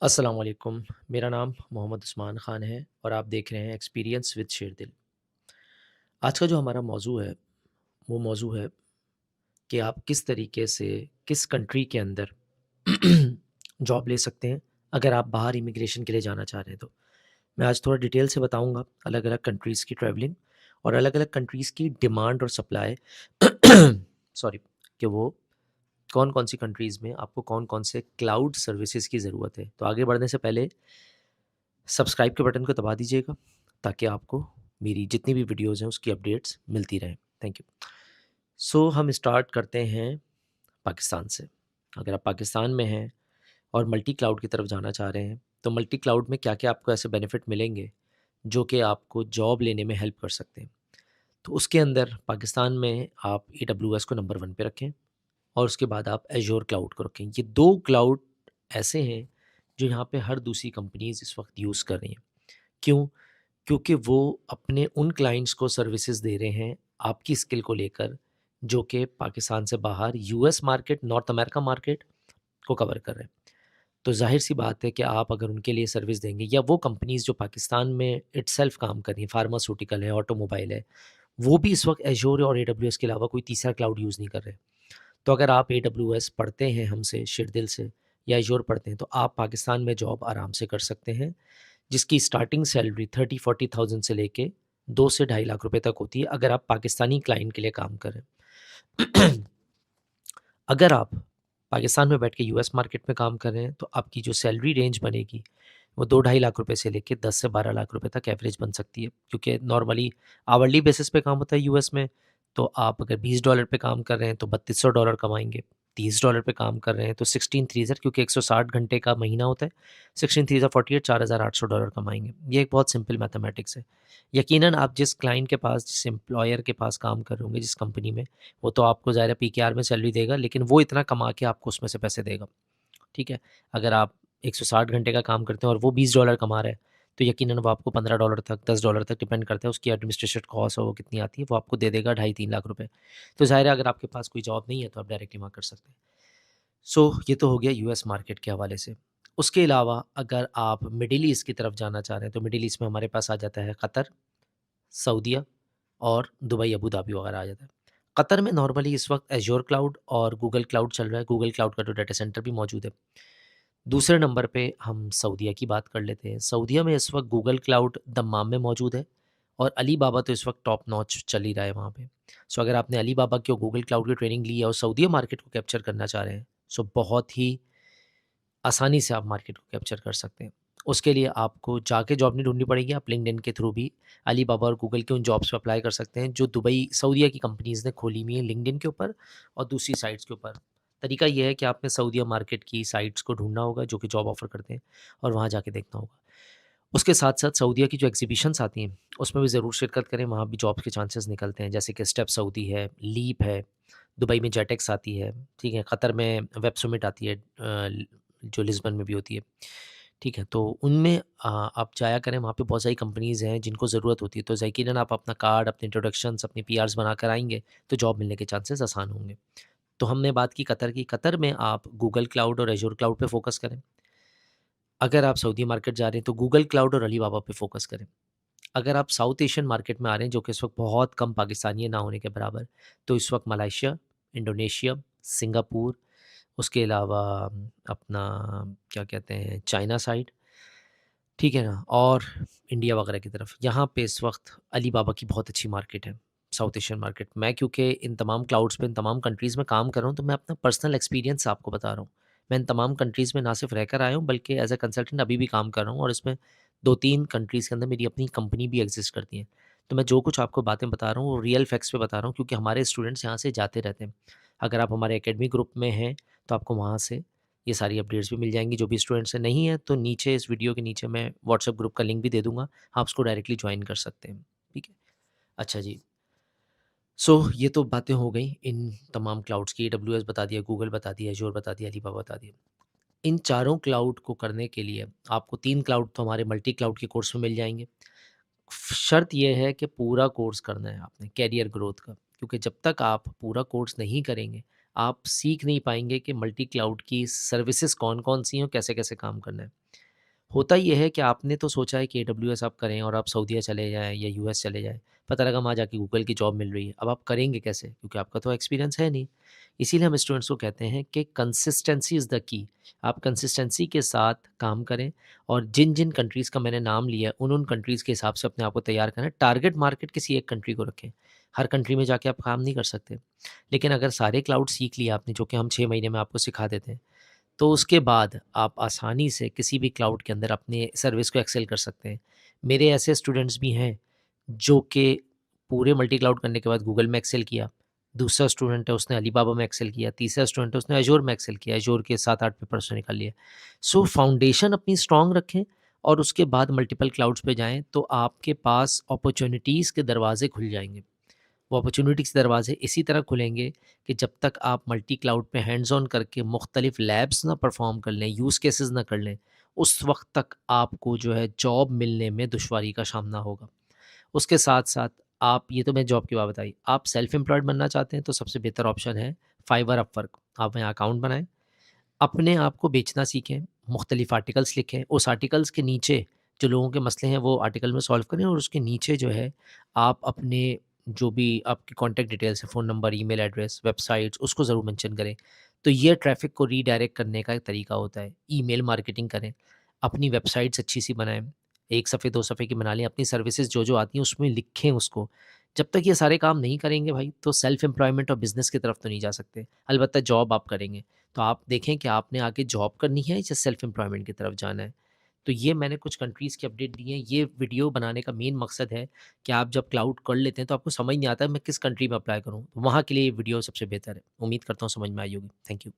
अस्सलाम वालेकुम। मेरा नाम मोहम्मद उस्मान ख़ान है और आप देख रहे हैं एक्सपीरियंस विद शेरदिल। आज का जो हमारा मौजू है, वो मौजू है कि आप किस तरीके से किस कंट्री के अंदर जॉब ले सकते हैं, अगर आप बाहर इमिग्रेशन के लिए जाना चाह रहे हैं तो। मैं आज थोड़ा डिटेल से बताऊँगा अलग-अलग कंट्रीज़ की ट्रैवलिंग और अलग-अलग कंट्रीज़ की डिमांड और सप्लाई सॉरी कि वो कौन-कौन सी कंट्रीज़ में आपको कौन-कौन से क्लाउड सर्विसेज़ की ज़रूरत है। तो आगे बढ़ने से पहले सब्सक्राइब के बटन को दबा दीजिएगा ताकि आपको मेरी जितनी भी वीडियोज़ हैं उसकी अपडेट्स मिलती रहें। Thank you. सो हम स्टार्ट करते हैं पाकिस्तान से। अगर आप पाकिस्तान में हैं और मल्टी क्लाउड की तरफ जाना चाह रहे हैं, तो मल्टी क्लाउड में क्या-क्या आपको ऐसे बेनिफिट मिलेंगे, जो कि आपको जॉब लेने में हेल्प कर सकते हैं। तो उसके अंदर पाकिस्तान में आप एडब्ल्यूएस को नंबर 1 पे रखें और उसके बाद आप एज़्योर क्लाउड को रखें। ये 2 क्लाउड ऐसे हैं, जो यहाँ पे हर दूसरी कंपनीज़ इस वक़्त यूज़ कर रही हैं। क्यों? क्योंकि वो अपने उन क्लाइंट्स को सर्विसेज दे रहे हैं आपकी स्किल को लेकर, जो कि पाकिस्तान से बाहर US market, north America market को कवर कर रहे हैं। तो ज़ाहिर-सी बात है कि आप अगर उनके लिए सर्विस देंगे या वो कंपनीज़ जो पाकिस्तान में इटसेल्फ काम कर रही हैं, फार्मास्यूटिकल है, ऑटोमोबाइल है, वो भी इस वक्त एज़्योर और एडब्ल्यूएस के अलावा कोई तीसरा क्लाउड यूज़ नहीं कर रहे। तो अगर आप एडब्ल्यूएस पढ़ते हैं हमसे शिरदिल से या एज़्योर पढ़ते हैं, तो आप पाकिस्तान में जॉब आराम से कर सकते हैं, जिसकी स्टार्टिंग सैलरी 30-40,000 से लेके 2 से ढाई लाख रुपए तक होती है, अगर आप पाकिस्तानी क्लाइंट के लिए काम करें। अगर आप पाकिस्तान में बैठ के यूएस मार्केट में काम कर रहे हैं, तो आपकी जो सैलरी रेंज बनेगी, वो 2 ढाई लाख रुपए से लेके 10 से 12 लाख रुपए तक एवरेज बन सकती है। क्योंकि नॉर्मली आवरली बेसिस पे काम होता है यूएस में, तो आप अगर $20 पे काम कर रहे हैं, तो $3200 कमाएँगे। $30 पे काम कर रहे हैं, तो 16 थ्री ज़र क्योंकि 160 घंटे का महीना होता है, 16 थ्री ज़ा 48 $4800 कमाएँगे। ये एक बहुत सिंपल मैथमेटिक्स है। यकीनन आप जिस क्लाइंट के पास, जिस एम्प्लॉयर के पास काम कर रहे होंगे, जिस कंपनी में, वो तो आपको ज़ाहिर है पीकेआर में सैलरी देगा, लेकिन वो इतना कमा के आपको उसमें से पैसे देगा, ठीक है? अगर आप 160 घंटे का काम करते हैं और वो $20 कमा रहा है, तो यकीनन वो आपको $15 तक, $10 तक डिपेंड करता है उसकी एडमिनिस्ट्रेशन कॉस्ट और वो कितनी आती है, वो आपको दे देगा ढाई 3 लाख रुपए। तो ज़ाहिर है अगर आपके पास कोई जॉब नहीं है, तो आप डायरेक्टली वहाँ कर सकते हैं। सो ये तो हो गया यूएस मार्केट के हवाले से। उसके अलावा अगर आप मिडल ईस्ट की तरफ जाना चाह रहे हैं, तो मिडल ईस्ट में हमारे पास आ जाता है कतर, सऊदीया और दुबई, अबू धाबी वगैरह आ जाता है। कतर में नॉर्मली इस वक्त एज़्योर क्लाउड और गूगल क्लाउड चल रहा है, गूगल क्लाउड का तो डाटा सेंटर भी मौजूद है। दूसरे नंबर पे हम सऊदीया की बात कर लेते हैं। सऊदीया में इस वक्त गूगल क्लाउड दम्माम में मौजूद है और अली बाबा तो इस वक्त टॉप नॉच चल ही रहा है वहाँ पे। सो अगर आपने अली बाबा की और गूगल क्लाउड की ट्रेनिंग ली है और सऊदीया मार्केट को कैप्चर करना चाह रहे हैं, सो बहुत ही आसानी से आप मार्केट को कैप्चर कर सकते हैं। उसके लिए आपको जाके जॉब नहीं ढूँढनी पड़ेगी, आप लिंक्डइन के थ्रू भी अली बाबा और गूगल के उन जॉब्स पे अप्लाई कर सकते हैं, जो दुबई, सऊदीया की कंपनीज़ ने खोली हुई हैं लिंक्डइन के ऊपर और दूसरी साइट्स के ऊपर। तरीका ये है कि आपने सऊदीया मार्केट की साइट्स को ढूँढना होगा, जो कि जॉब ऑफ़र करते हैं और वहाँ जाके देखना होगा। उसके साथ-साथ सऊदीया की जो एक्ज़िबिशन्स आती हैं, उसमें भी ज़रूर शिरकत करें, वहाँ भी जॉब के चांसेस निकलते हैं, जैसे कि स्टेप सऊदी है, लीप है, दुबई में जेटेक्स आती है, ठीक है? कतर में वेब समिट आती है जो लिस्बन में भी होती है, ठीक है? तो उनमें आप जाया करें, वहाँ पे बहुत सारी कंपनीज़ हैं जिनको ज़रूरत होती है, तो यकीनन आप अपना कार्ड, अपने इंट्रोडक्शंस, अपने पीआर्स बनाकर आएँगे, तो जॉब मिलने के चांसेस आसान होंगे। तो हमने बात की कतर की, कतर में आप गूगल क्लाउड और एज़्योर क्लाउड पे फ़ोकस करें। अगर आप सऊदी मार्केट जा रहे हैं, तो गूगल क्लाउड और अली बाबा पे फ़ोकस करें। अगर आप साउथ एशियन मार्केट में आ रहे हैं, जो कि इस वक्त बहुत कम पाकिस्तानी है, ना होने के बराबर, तो इस वक्त मलेशिया, इंडोनेशिया, सिंगापुर, उसके अलावा अपना क्या कहते हैं चाइना साइड, ठीक है ना? और इंडिया वगैरह की तरफ, यहाँ पे इस वक्त अली बाबा की बहुत अच्छी मार्केट है, साउथ एशियन मार्केट। मैं क्योंकि इन तमाम क्लाउड्स पे, इन तमाम कंट्रीज़ में काम कर रहा हूँ, तो मैं अपना पर्सनल एक्सपीरियंस आपको बता रहा हूँ। मैं इन तमाम कंट्रीज़ में ना सिर्फ रहकर आया हूँ, बल्कि एज़ अ कंसल्टेंट अभी भी काम कर रहा हूँ और इसमें 2-3 कंट्रीज़ के अंदर मेरी अपनी कंपनी भी एग्ज़िस्ट करती है। तो मैं जो कुछ आपको बातें बता रहा हूँ, वो रियल फैक्ट्स पे बता रहा हूँ, क्योंकि हमारे स्टूडेंट्स यहाँ से जाते रहते हैं। अगर आप हमारे एकेडमी ग्रुप में हैं, तो आपको वहाँ से ये सारी अपडेट्स भी मिल जाएँगी। जो भी स्टूडेंट्स हैं, नहीं है तो नीचे इस वीडियो के नीचे मैं व्हाट्सएप ग्रुप का लिंक भी दे दूँगा, आप उसको डायरेक्टली जॉइन कर सकते हैं। ठीक है? अच्छा जी, सो ये तो बातें हो गई इन तमाम क्लाउड्स की, एडब्ल्यूएस बता दिया, गूगल बता दिया, एज़्योर बता दिया, अलीबाबा बता दिया। इन चारों क्लाउड को करने के लिए आपको 3 क्लाउड तो हमारे मल्टी क्लाउड के कोर्स में मिल जाएँगे। शर्त ये है कि पूरा कोर्स करना है आपने, करियर ग्रोथ का, क्योंकि जब तक आप पूरा कोर्स नहीं करेंगे, आप सीख नहीं पाएँगे कि मल्टी क्लाउड की सर्विसेज़ कौन-कौन सी हैं और कैसे-कैसे काम करना है। होता ये है कि आपने तो सोचा है कि एडब्ल्यूएस आप करें और आप सऊदीया चले जाएँ या यूएस चले जाएँ। पता लगा वहाँ जाके गूगल की जॉब मिल रही है। अब आप करेंगे कैसे? क्योंकि आपका तो एक्सपीरियंस है नहीं। इसीलिए हम स्टूडेंट्स को कहते हैं कि कंसिस्टेंसी इज़ द की। आप कंसिस्टेंसी के साथ काम करें और जिन-जिन कंट्रीज़ का मैंने नाम लिया है, उन-उन कंट्रीज़ के हिसाब से अपने आप को तैयार करें। टारगेट मार्केट किसी एक कंट्री को रखें। हर कंट्री में जाके आप काम नहीं कर सकते। लेकिन अगर सारे क्लाउड सीख लिया आपने, जो कि हम 6 महीने में आपको सिखा देते हैं, तो उसके बाद आप आसानी से किसी भी क्लाउड के अंदर अपने सर्विस को एक्सेल कर सकते हैं। मेरे ऐसे स्टूडेंट्स भी हैं जो कि पूरे मल्टी क्लाउड करने के बाद गूगल में एक्सेल किया। दूसरा स्टूडेंट है उसने अलीबाबा में एक्सेल किया। तीसरा स्टूडेंट है उसने अज़ूर में एक्सेल किया। अज़ूर के 7-8 पेपर्स उसने निकाल लिए। सो फाउंडेशन अपनी स्ट्रॉन्ग रखें और उसके बाद मल्टीपल क्लाउड्स पे जाएँ तो आपके पास अपॉर्च्युनिटीज़ के दरवाज़े खुल जाएँगे। वो अपॉर्चुनिटीज़ के दरवाज़े इसी तरह खुलेंगे कि जब तक आप मल्टी क्लाउड पे हैंड्स ऑन करके मुख्तलिफ लैब्स ना परफॉर्म कर लें, यूज़ केसेस ना कर लें, उस वक्त तक आपको जो है जॉब मिलने में दुश्वारी का सामना होगा। उसके साथ-साथ आप, ये तो मैं जॉब की बात बताई, आप सेल्फ एम्प्लॉयड बनना चाहते हैं तो सबसे बेहतर ऑप्शन है फाइवर, अपवर्क। आप यहाँ अकाउंट बनाएँ, अपने आप को बेचना सीखें, मुख्तलिफ आर्टिकल्स लिखें, उस आर्टिकल्स के नीचे जो लोगों के मसले हैं वो आर्टिकल में सॉल्व करें और उसके नीचे जो है आप अपने जो भी आपकी कॉन्टैक्ट डिटेल्स है, phone number, email address, websites, उसको ज़रूर मेंशन करें। तो ये ट्रैफ़िक को रीडायरेक्ट करने का एक तरीका होता है। ईमेल मार्केटिंग करें, अपनी वेबसाइट्स अच्छी-सी बनाएँ, 1 सफ़े 2 सफ़े की बना लें, अपनी सर्विसेज़ जो-जो आती हैं उसमें लिखें उसको। जब तक ये सारे काम नहीं करेंगे भाई, तो सेल्फ एम्प्लॉयमेंट और बिज़नेस की तरफ तो नहीं जा सकते। अलबत्ता जॉब आप करेंगे। तो आप देखें कि आपने आगे जॉब करनी है या सेल्फ एम्प्लॉयमेंट की तरफ जाना है। तो ये मैंने कुछ कंट्रीज़ की अपडेट दी है। ये वीडियो बनाने का मेन मकसद है कि आप जब क्लाउड कर लेते हैं तो आपको समझ नहीं आता है मैं किस कंट्री में अप्लाई करूँ। तो वहाँ के लिए ये वीडियो सबसे बेहतर है। उम्मीद करता हूँ समझ में आई होगी। Thank you.